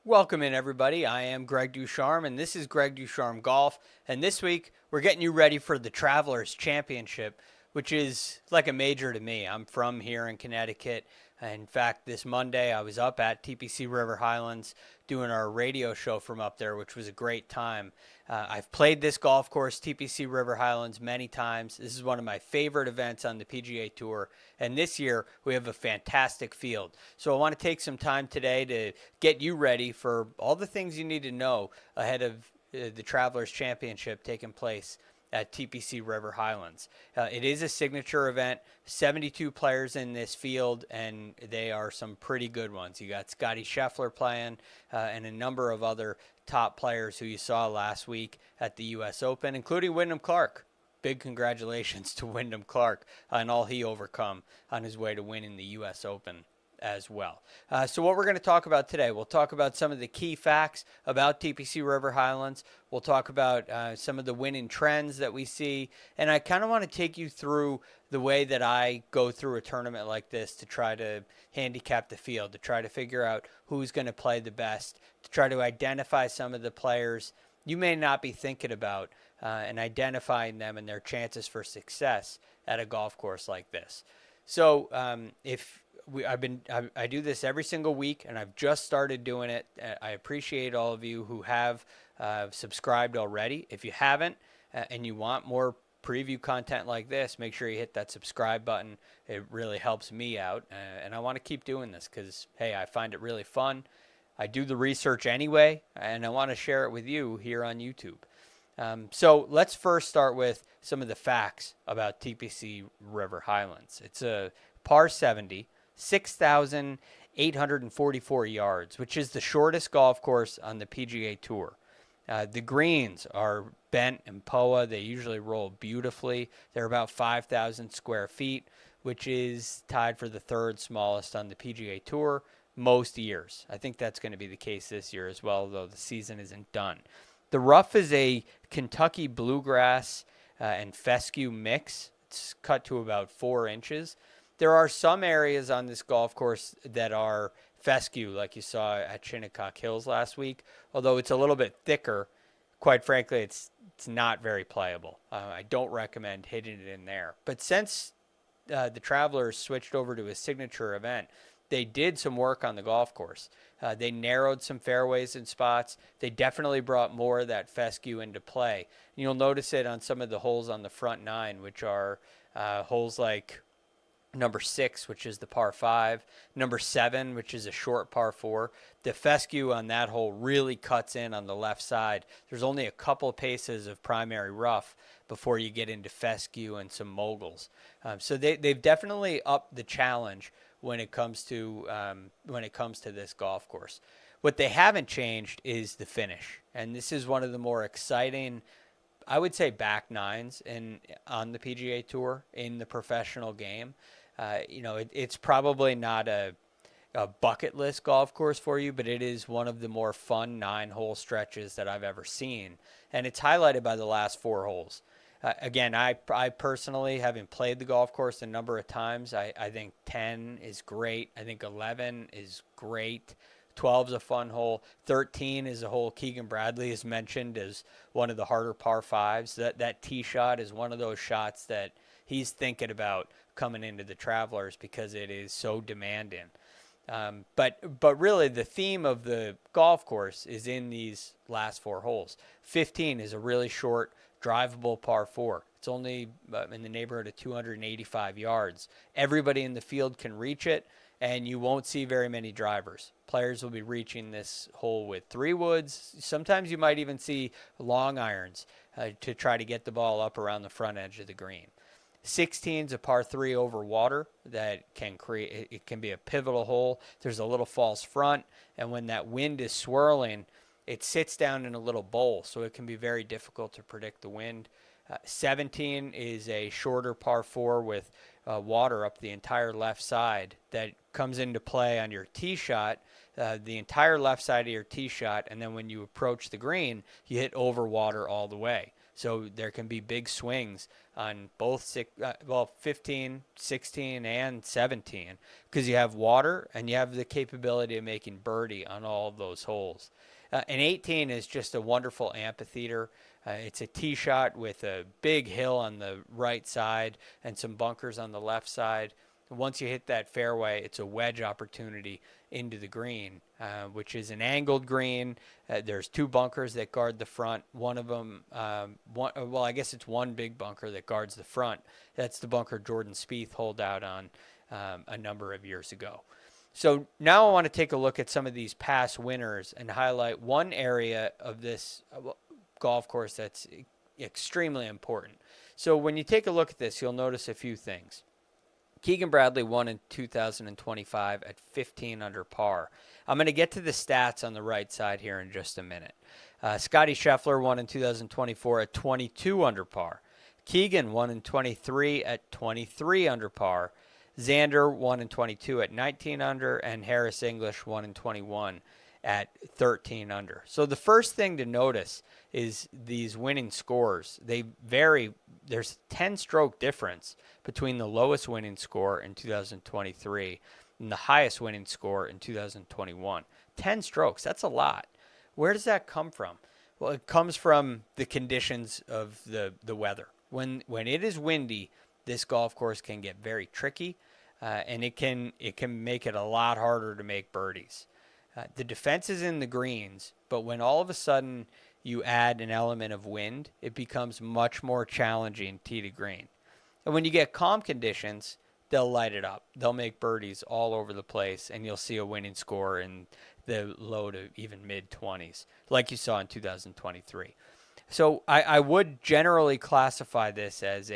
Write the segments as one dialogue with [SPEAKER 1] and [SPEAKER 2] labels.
[SPEAKER 1] Welcome in, everybody. I am Greg Ducharme, and this is Greg Ducharme Golf. And this week, we're getting you ready for the Travelers Championship, which is like a major to me. I'm from here in Connecticut. In fact, this Monday, I was up at TPC River Highlands doing our radio show from up there, which was a great time. I've played this golf course, TPC River Highlands, many times. This is one of my favorite events on the PGA Tour. And this year, we have a fantastic field. So I want to take some time today to get you ready for all the things you need to know ahead of the Travelers Championship taking place at TPC River Highlands. It is a signature event, 72 players in this field, and they are some pretty good ones. You got Scotty Scheffler playing and a number of other top players who you saw last week at the U.S. Open, including Wyndham Clark. Big congratulations to Wyndham Clark on all he overcome on his way to winning the U.S. Open as well. So what we're going to talk about today, we'll talk about some of the key facts about TPC River Highlands. We'll talk about some of the winning trends that we see. And I kind of want to take you through the way that I go through a tournament like this to try to handicap the field, to try to figure out who's going to play the best, to try to identify some of the players you may not be thinking about and identifying them and their chances for success at a golf course like this. So I do this every single week, and I've just started doing it. I appreciate all of you who have subscribed already. If you haven't and you want more preview content like this, make sure you hit that subscribe button. It really helps me out, and I want to keep doing this because, hey, I find it really fun. I do the research anyway, and I want to share it with you here on YouTube. So let's first start with some of the facts about TPC River Highlands. It's a par 70, 6,844 yards, which is the shortest golf course on the PGA Tour. The greens are bent and POA. They usually roll beautifully. They're about 5,000 square feet, which is tied for the third smallest on the PGA Tour most years. I think that's going to be the case this year as well, though the season isn't done. The rough is a Kentucky bluegrass and fescue mix. It's cut to about 4 inches. There are some areas on this golf course that are fescue, like you saw at Shinnecock Hills last week, although it's a little bit thicker. Quite frankly, it's not very playable. I don't recommend hitting it in there. But since the Travelers switched over to a signature event, they did some work on the golf course. They narrowed some fairways and spots. They definitely brought more of that fescue into play. And you'll notice it on some of the holes on the front nine, which are holes like number 6, which is the par 5, number 7, which is a short par 4. The fescue on that hole really cuts in on the left side. There's only a couple of paces of primary rough before you get into fescue and some moguls. So they've definitely upped the challenge when it comes to this golf course. What they haven't changed is the finish, and this is one of the more exciting, I would say, back nines on the PGA Tour in the professional game. It's probably not a bucket list golf course for you, but it is one of the more fun 9-hole stretches that I've ever seen, and it's highlighted by the last 4 holes. Again, I personally, having played the golf course a number of times, I think 10 is great. I think 11 is great. 12 is a fun hole. 13 is a hole Keegan Bradley has mentioned as one of the harder par 5s. That tee shot is one of those shots that he's thinking about coming into the Travelers because it is so demanding. But really, the theme of the golf course is in these last 4 holes. 15 is a really short, drivable par 4. It's only in the neighborhood of 285 yards. Everybody in the field can reach it, and you won't see very many drivers. Players will be reaching this hole with 3 woods. Sometimes you might even see long irons to try to get the ball up around the front edge of the green. 16 is a par 3 over water that it can be a pivotal hole. There's a little false front, and when that wind is swirling, it sits down in a little bowl, so it can be very difficult to predict the wind. 17 is a shorter par 4 with water up the entire left side that comes into play on your tee shot, the entire left side of your tee shot, and then when you approach the green, you hit over water all the way. So there can be big swings on both 15, 16, and 17 because you have water and you have the capability of making birdie on all of those holes. And 18 is just a wonderful amphitheater. It's a tee shot with a big hill on the right side and some bunkers on the left side. Once you hit that fairway, it's a wedge opportunity into the green, which is an angled green. There's two bunkers that guard the front. One of them, I guess it's one big bunker that guards the front. That's the bunker Jordan Spieth holed out on a number of years ago. So now I want to take a look at some of these past winners and highlight one area of this golf course that's extremely important. So when you take a look at this, you'll notice a few things. Keegan Bradley won in 2025 at 15 under par. I'm going to get to the stats on the right side here in just a minute. Scottie Scheffler won in 2024 at 22 under par. Keegan won in 23 at 23 under par. Xander won in 22 at 19 under, and Harris English won in 21 at 13 under. So the first thing to notice is these winning scores. They vary. There's 10-stroke difference between the lowest winning score in 2023 and the highest winning score in 2021. 10 strokes, that's a lot. Where does that come from? Well, it comes from the conditions of the weather. When it is windy, this golf course can get very tricky, and it can make it a lot harder to make birdies. The defense is in the greens, but when all of a sudden you add an element of wind, it becomes much more challenging tee to green. And when you get calm conditions, they'll light it up. They'll make birdies all over the place, and you'll see a winning score in the low to even mid-20s, like you saw in 2023. So I would generally classify this as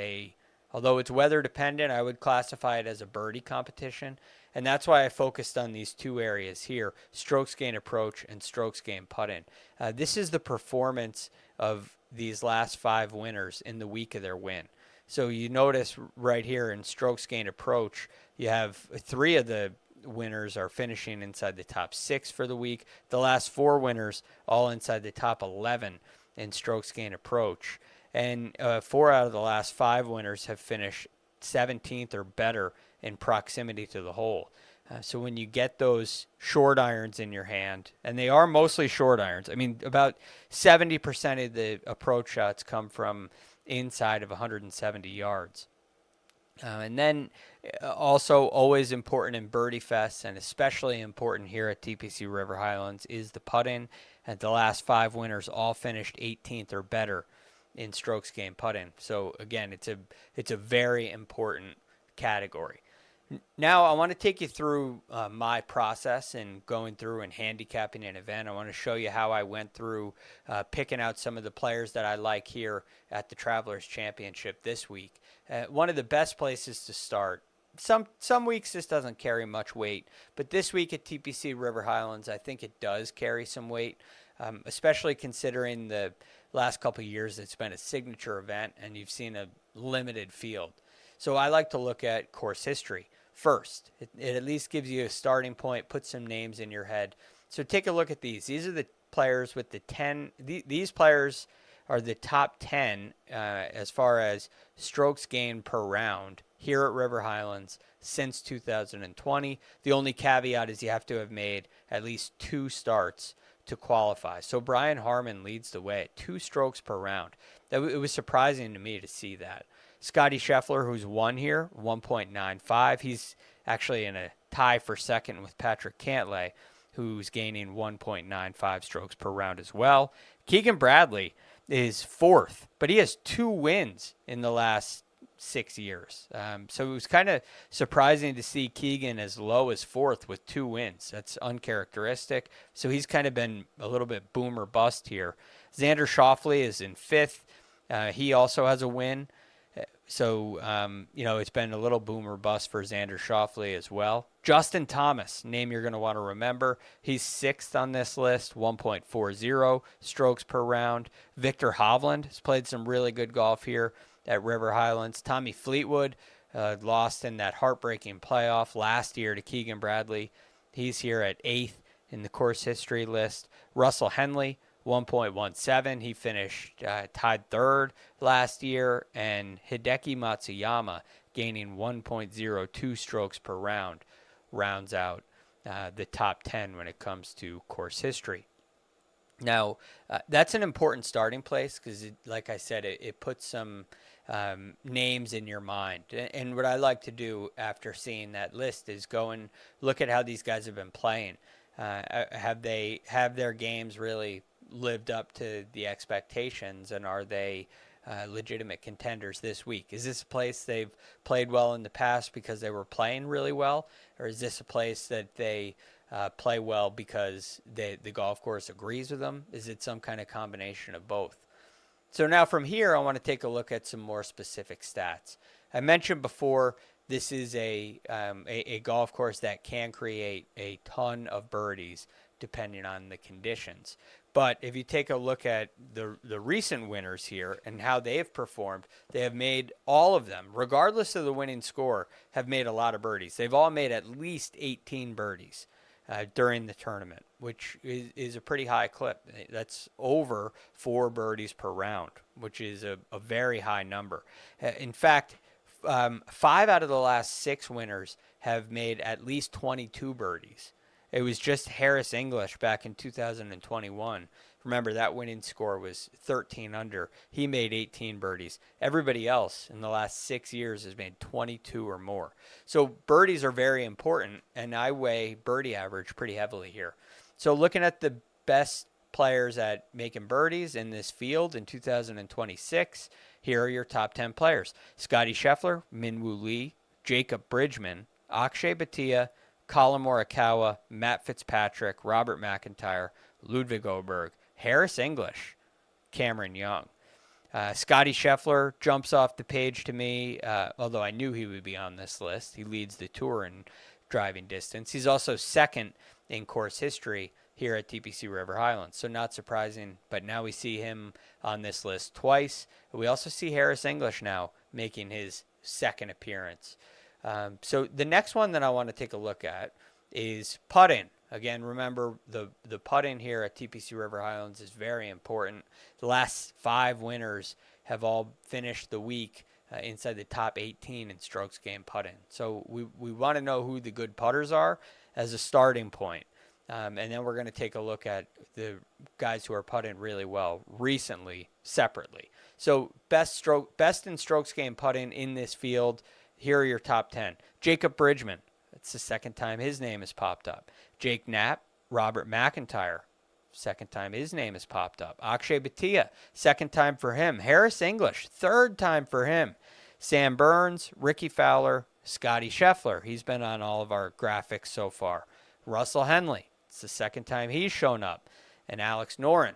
[SPEAKER 1] although it's weather dependent, I would classify it as a birdie competition. And that's why I focused on these two areas here, strokes gain approach and strokes gain putt-in. This is the performance of these last 5 winners in the week of their win. So you notice right here in strokes gain approach, you have 3 of the winners are finishing inside the top 6 for the week. The last 4 winners all inside the top 11 in strokes gain approach. And 4 out of the last 5 winners have finished 17th or better in proximity to the hole. So when you get those short irons in your hand, and they are mostly short irons. I mean, about 70% of the approach shots come from inside of 170 yards. And then also always important in Birdie Fest, and especially important here at TPC River Highlands, is the putt-in. And the last 5 winners all finished 18th or better in strokes gained putt-in. So again, it's a very important category. Now I want to take you through my process in going through and handicapping an event. I want to show you how I went through picking out some of the players that I like here at the Travelers Championship this week. One of the best places to start. Some weeks this doesn't carry much weight, but this week at TPC River Highlands, I think it does carry some weight, especially considering the last couple of years it's been a signature event and you've seen a limited field. So I like to look at course history first. It at least gives you a starting point, puts some names in your head. So take a look at these. These are the players with the 10. These players are the top 10 as far as strokes gained per round here at River Highlands since 2020. The only caveat is you have to have made at least 2 starts to qualify. So Brian Harmon leads the way at 2 strokes per round. It was surprising to me to see that. Scottie Scheffler, who's won here, 1.95. He's actually in a tie for second with Patrick Cantlay, who's gaining 1.95 strokes per round as well. Keegan Bradley is 4th, but he has 2 wins in the last 6 years. So it was kind of surprising to see Keegan as low as 4th with 2 wins. That's uncharacteristic. So he's kind of been a little bit boom or bust here. Xander Schauffele is in 5th. He also has a win. So, it's been a little boom or bust for Xander Schauffele as well. Justin Thomas, name you're going to want to remember. He's 6th on this list, 1.40 strokes per round. Victor Hovland has played some really good golf here at River Highlands. Tommy Fleetwood lost in that heartbreaking playoff last year to Keegan Bradley. He's here at 8th in the course history list. Russell Henley 1.17. He finished tied third last year, and Hideki Matsuyama gaining 1.02 strokes per round rounds out the top 10 when it comes to course history. Now, that's an important starting place because, like I said, it puts some names in your mind. And what I like to do after seeing that list is go and look at how these guys have been playing. Have their games really lived up to the expectations, and are they legitimate contenders this week? Is this a place they've played well in the past because they were playing really well, or is this a place that they play well because the golf course agrees with them? Is it some kind of combination of both? So now from here, I want to take a look at some more specific stats. I mentioned before, this is a golf course that can create a ton of birdies depending on the conditions. But if you take a look at the recent winners here and how they've performed, they have made all of them, regardless of the winning score, have made a lot of birdies. They've all made at least 18 birdies during the tournament, which is a pretty high clip. That's over 4 birdies per round, which is a very high number. In fact, 5 out of the last 6 winners have made at least 22 birdies. It was just Harris English back in 2021. Remember, that winning score was 13 under. He made 18 birdies. Everybody else in the last 6 years has made 22 or more. So birdies are very important, and I weigh birdie average pretty heavily here. So looking at the best players at making birdies in this field in 2026, here are your top 10 players. Scotty Scheffler, Minwoo Lee, Jacob Bridgman, Akshay Bhatia, Colin Morikawa, Matt Fitzpatrick, Robert McIntyre, Ludwig Oberg, Harris English, Cameron Young. Scotty Scheffler jumps off the page to me, although I knew he would be on this list. He leads the tour in driving distance. He's also second in course history here at TPC River Highlands, so not surprising, but now we see him on this list twice. We also see Harris English now making his second appearance. So the next one that I want to take a look at is putting. Again, remember the putting here at TPC River Highlands is very important. The last 5 winners have all finished the week inside the top 18 in strokes gained putting. So we want to know who the good putters are as a starting point. And then we're going to take a look at the guys who are putting really well recently, separately. So best in strokes gained putting in this field. Here are your top 10. Jacob Bridgman. It's the second time his name has popped up. Jake Knapp, Robert McIntyre. Second time his name has popped up. Akshay Bhatia, second time for him. Harris English, third time for him. Sam Burns, Ricky Fowler, Scotty Scheffler. He's been on all of our graphics so far. Russell Henley. It's the second time he's shown up. And Alex Noren.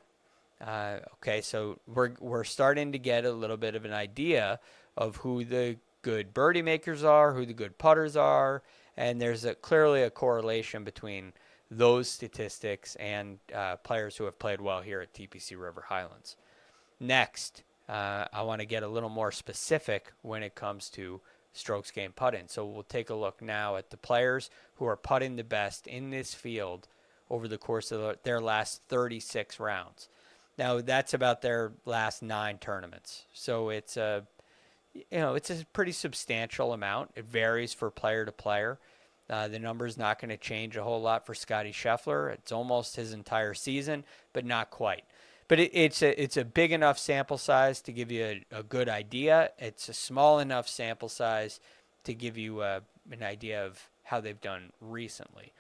[SPEAKER 1] Okay, so we're starting to get a little bit of an idea of who the good birdie makers are, who the good putters are, and there's clearly a correlation between those statistics and players who have played well here at TPC River Highlands. Next, I want to get a little more specific when it comes to strokes gained putting. So we'll take a look now at the players who are putting the best in this field over the course of their last 36 rounds. Now, that's about their last 9 tournaments. So it's a pretty substantial amount. It varies for player to player. The number's not going to change a whole lot for Scotty Scheffler. It's almost his entire season, but not quite. But it's a big enough sample size to give you a good idea. It's a small enough sample size to give you an idea of how they've done recently.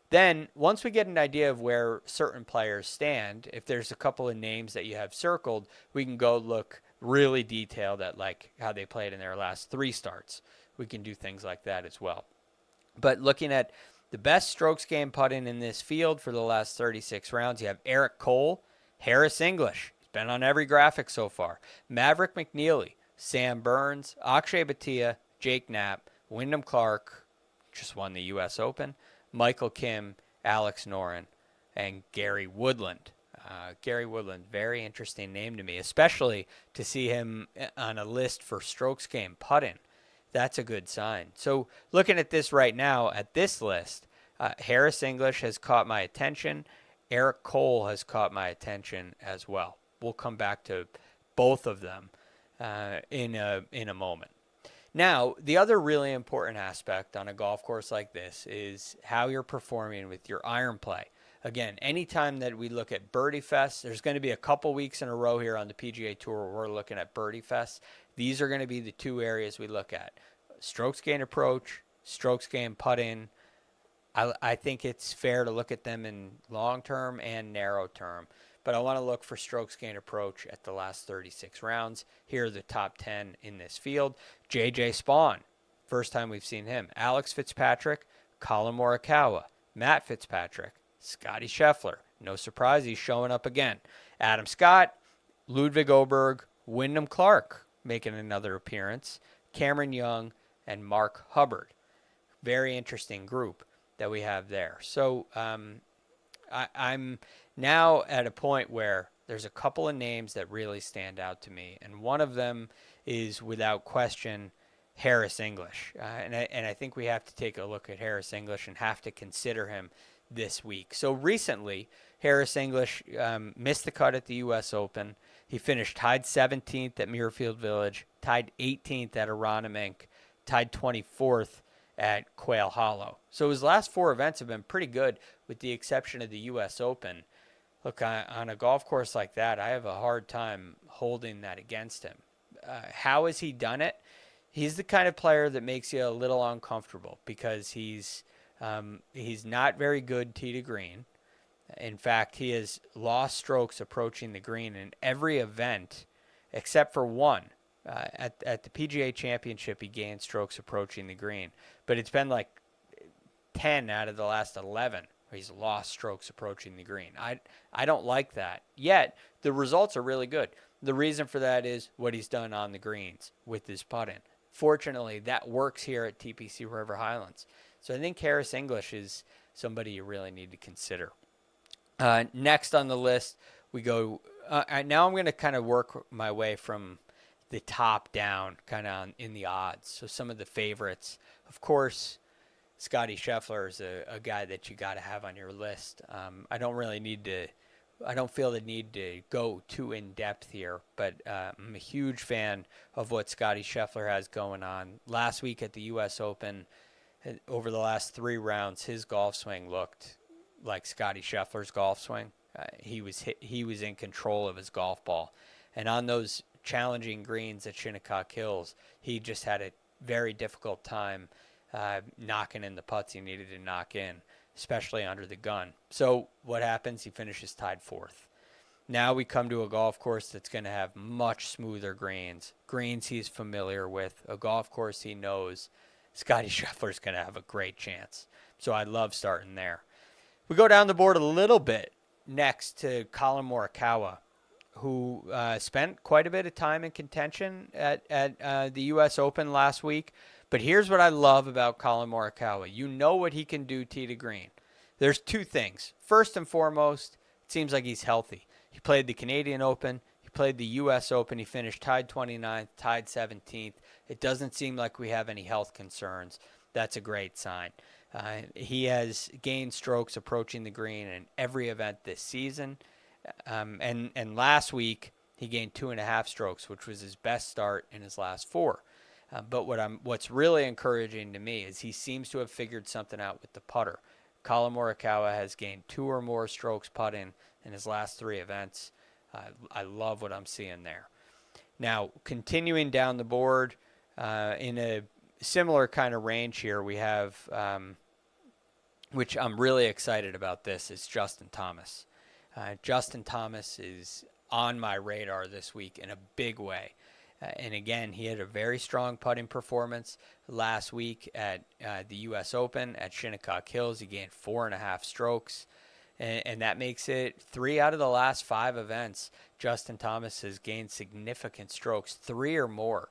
[SPEAKER 1] Then, once we get an idea of where certain players stand, if there's a couple of names that you have circled, we can go look really detailed at like how they played in their last 3 starts. We can do things like that as well. But looking at the best strokes gained putting in this field for the last 36 rounds, you have Eric Cole, Harris English. He's been on every graphic so far. Maverick McNeely, Sam Burns, Akshay Bhatia, Jake Knapp, Wyndham Clark, just won the U.S. Open, Michael Kim, Alex Noren, and Gary Woodland. Gary Woodland, very interesting name to me, especially to see him on a list for strokes gained putting. That's a good sign. So looking at this right now, at this list, Harris English has caught my attention. Eric Cole has caught my attention as well. We'll come back to both of them in a moment. Now, the other really important aspect on a golf course like this is how you're performing with your iron play. Again, anytime that we look at Birdie Fest, there's going to be a couple weeks in a row here on the PGA Tour where we're looking at Birdie Fest. These are going to be the two areas we look at: strokes gain approach, strokes gain putt in. I think it's fair to look at them in long term and narrow term, but I want to look for strokes gain approach at the last 36 rounds. Here are the top 10 in this field. JJ Spawn, first time we've seen him. Alex Fitzpatrick, Colin Morikawa, Matt Fitzpatrick, Scotty Scheffler. No surprise, he's showing up again. Adam Scott, Ludwig Oberg, Wyndham Clark making another appearance, Cameron Young, and Mark Hubbard. Very interesting group that we have there. So I'm now at a point where there's a couple of names that really stand out to me, and one of them is without question Harris English, and I think we have to take a look at Harris English and have to consider him this week. So recently, Harris English missed the cut at the U.S. Open. He finished tied 17th at Muirfield Village, tied 18th at Aronimink, tied 24th at Quail Hollow. So his last four events have been pretty good, with the exception of the U.S. Open. Look, on a golf course like that, I have a hard time holding that against him. How has he done it? He's the kind of player that makes you a little uncomfortable because he's not very good tee to green. In fact, he has lost strokes approaching the green in every event except for one. At the PGA Championship, he gained strokes approaching the green, but it's been like 10 out of the last 11 where he's lost strokes approaching the green. I don't like that. Yet, the results are really good. The reason for that is what he's done on the greens with his putting. Fortunately, that works here at TPC River Highlands. So I think Harris English is somebody you really need to consider. Next on the list, we go. Now I'm going to kind of work my way from the top down, kind of in the odds. So some of the favorites, of course, Scotty Scheffler is a guy that you got to have on your list. I don't feel the need to go too in depth here, but I'm a huge fan of what Scotty Scheffler has going on. Last week at the U.S. Open, over the last 3 rounds, his golf swing looked like Scotty Scheffler's golf swing. He was in control of his golf ball, and on those challenging greens at Shinnecock Hills, he just had a very difficult time knocking in the putts he needed to knock in, especially under the gun. So what happens? He finishes tied 4th. Now we come to a golf course that's going to have much smoother greens he's familiar with, a golf course he knows. Scotty Scheffler's going to have a great chance. So I love starting there. We go down the board a little bit next to Colin Morikawa, who spent quite a bit of time in contention at the U.S. Open last week. But here's what I love about Colin Morikawa. You know what he can do tee to green. There's 2 things. First and foremost, it seems like he's healthy. He played the Canadian Open. He played the U.S. Open. He finished tied 29th, tied 17th. It doesn't seem like we have any health concerns. That's a great sign. He has gained strokes approaching the green in every event this season. And last week, he gained 2.5 strokes, which was his best start in his last 4. But what's really encouraging to me is he seems to have figured something out with the putter. Colin Morikawa has gained 2 or more strokes putting in his last 3 events. I love what I'm seeing there. Now, continuing down the board, in a similar kind of range here, we have, which I'm really excited about this, is Justin Thomas. Justin Thomas is on my radar this week in a big way. And again, he had a very strong putting performance last week at the U.S. Open at Shinnecock Hills. He gained 4.5 strokes, and that makes it 3 out of the last 5 events. Justin Thomas has gained significant strokes, 3 or more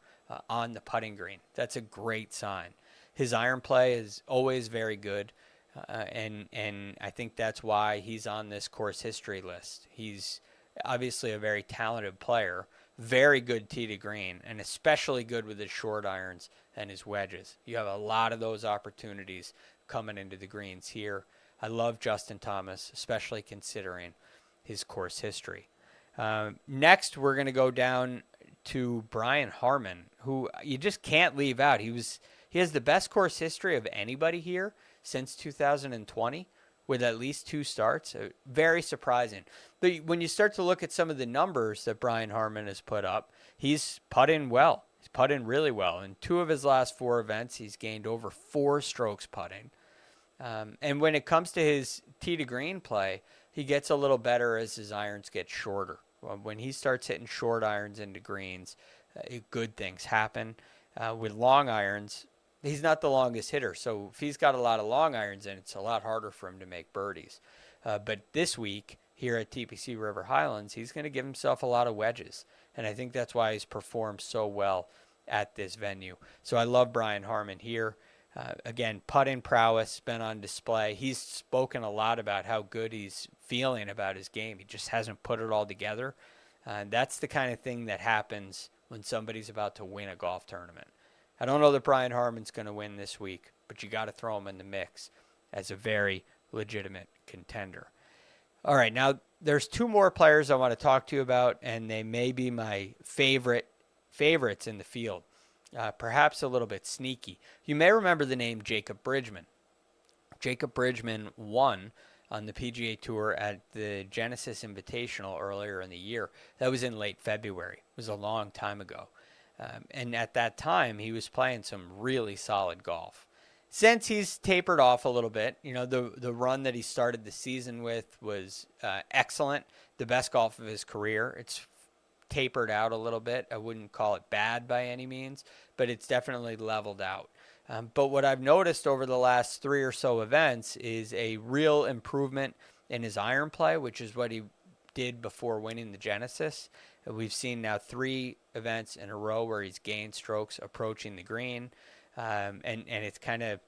[SPEAKER 1] on the putting green. That's a great sign. His iron play is always very good. And I think that's why he's on this course history list. He's obviously a very talented player, very good tee to green, and especially good with his short irons and his wedges. You have a lot of those opportunities coming into the greens here. I love Justin Thomas, especially considering his course history. Next, we're going to go down to Brian Harman, who you just can't leave out. He has the best course history of anybody here since 2020 with at least 2 starts. Very surprising. But when you start to look at some of the numbers that Brian Harman has put up, he's putting well. He's putting really well. In 2 of his last 4 events, he's gained over 4 strokes putting. And when it comes to his tee to green play, he gets a little better as his irons get shorter. When he starts hitting short irons into greens, good things happen. With long irons, he's not the longest hitter. So if he's got a lot of long irons in, it's a lot harder for him to make birdies. But this week here at TPC River Highlands, he's going to give himself a lot of wedges. And I think that's why he's performed so well at this venue. So I love Brian Harman here. Again, putting prowess been on display. He's spoken a lot about how good he's feeling about his game. He just hasn't put it all together. That's the kind of thing that happens when somebody's about to win a golf tournament. I don't know that Brian Harman's going to win this week, but you got to throw him in the mix as a very legitimate contender. All right, now there's 2 more players I want to talk to you about, and they may be my favorites in the field. Perhaps a little bit sneaky. You may remember the name Jacob Bridgman. Jacob Bridgman won on the PGA Tour at the Genesis Invitational earlier in the year. That was in late February. It was a long time ago. And at that time, he was playing some really solid golf. Since he's tapered off a little bit, the run that he started the season with was excellent, the best golf of his career. It's tapered out a little bit. I wouldn't call it bad by any means, but it's definitely leveled out. But what I've noticed over the last 3 or so events is a real improvement in his iron play, which is what he did before winning the Genesis. We've seen now 3 events in a row where he's gained strokes approaching the green, and it's kind of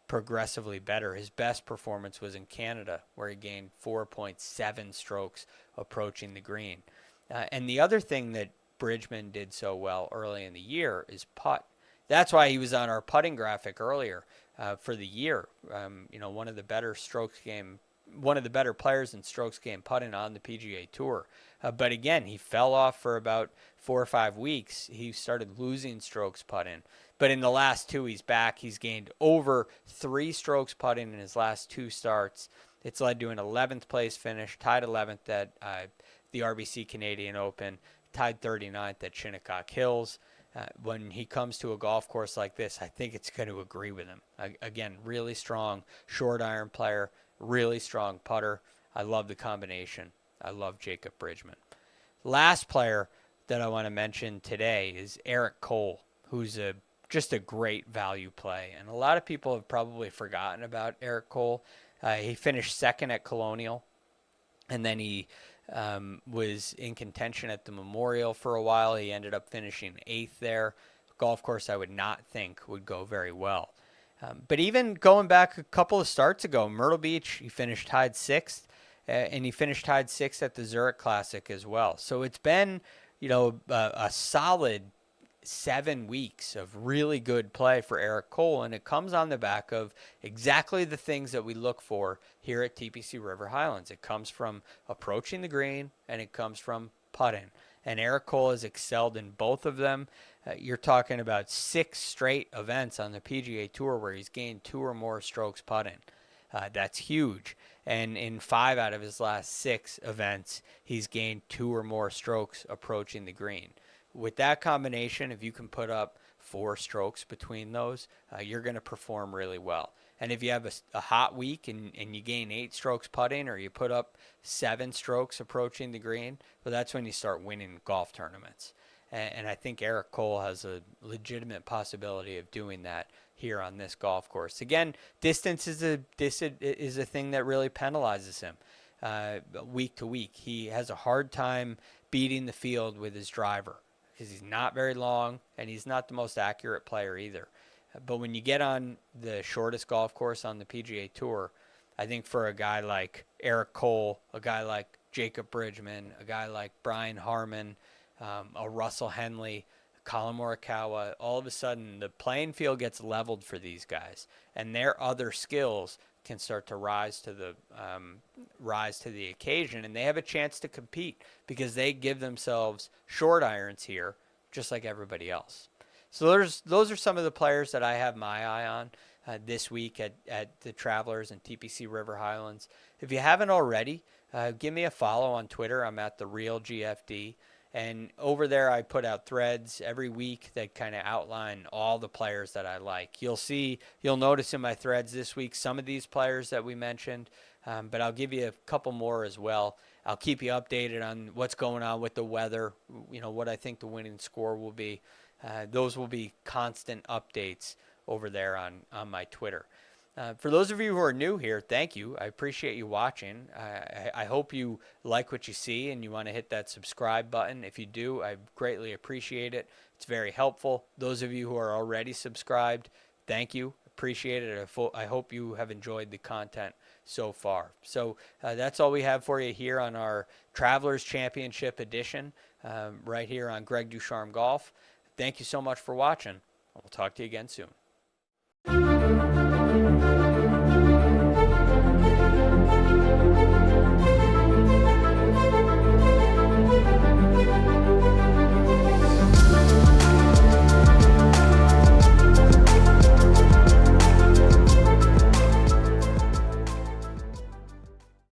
[SPEAKER 1] progressively better. His best performance was in Canada, where he gained 4.7 strokes approaching the green. And the other thing that Bridgman did so well early in the year is putt. That's why he was on our putting graphic earlier for the year. One of the better players in strokes game putting on the PGA Tour. But again, he fell off for about 4 or 5 weeks. He started losing strokes putting. But in the last 2, he's back. He's gained over 3 strokes putting in his last 2 starts. It's led to an 11th place finish, tied 11th at the RBC Canadian Open, tied 39th at Shinnecock Hills. When he comes to a golf course like this, I think it's going to agree with him. Again, really strong short iron player, really strong putter. I love the combination. I love Jacob Bridgman. Last player that I want to mention today is Eric Cole, who's just a great value play. And a lot of people have probably forgotten about Eric Cole. He finished 2nd at Colonial, and then he was in contention at the Memorial for a while. He ended up finishing 8th there. A golf course I would not think would go very well. But even going back a couple of starts ago, Myrtle Beach, he finished tied 6th, and he finished tied 6th at the Zurich Classic as well. So it's been, a solid 7 weeks of really good play for Eric Cole, and it comes on the back of exactly the things that we look for here at TPC River Highlands. It comes from approaching the green, and it comes from putting. And Eric Cole has excelled in both of them. You're talking about 6 straight events on the PGA Tour where he's gained 2 or more strokes putting. That's huge. And in 5 out of his last 6 events, he's gained 2 or more strokes approaching the green. With that combination, if you can put up 4 strokes between those, you're going to perform really well. And if you have a hot week and you gain 8 strokes putting, or you put up 7 strokes approaching the green, well, that's when you start winning golf tournaments. And I think Eric Cole has a legitimate possibility of doing that here on this golf course. Again, distance is a thing that really penalizes him week to week. He has a hard time beating the field with his driver, because he's not very long, and he's not the most accurate player either. But when you get on the shortest golf course on the PGA Tour, I think for a guy like Eric Cole, a guy like Jacob Bridgman, a guy like Brian Harman, a Russell Henley, Colin Morikawa, all of a sudden the playing field gets leveled for these guys, and their other skills can start to rise to the occasion, and they have a chance to compete because they give themselves short irons here, just like everybody else. So those are some of the players that I have my eye on this week at the Travelers and TPC River Highlands. If you haven't already, give me a follow on Twitter. I'm at the Real GFD. And over there, I put out threads every week that kind of outline all the players that I like. You'll notice in my threads this week some of these players that we mentioned, but I'll give you a couple more as well. I'll keep you updated on what's going on with the weather, what I think the winning score will be. Those will be constant updates over there on my Twitter. For those of you who are new here, thank you. I appreciate you watching. I hope you like what you see and you want to hit that subscribe button. If you do, I greatly appreciate it. It's very helpful. Those of you who are already subscribed, thank you. Appreciate it. I hope you have enjoyed the content so far. So that's all we have for you here on our Travelers Championship edition right here on Greg Ducharme Golf. Thank you so much for watching. We'll talk to you again soon.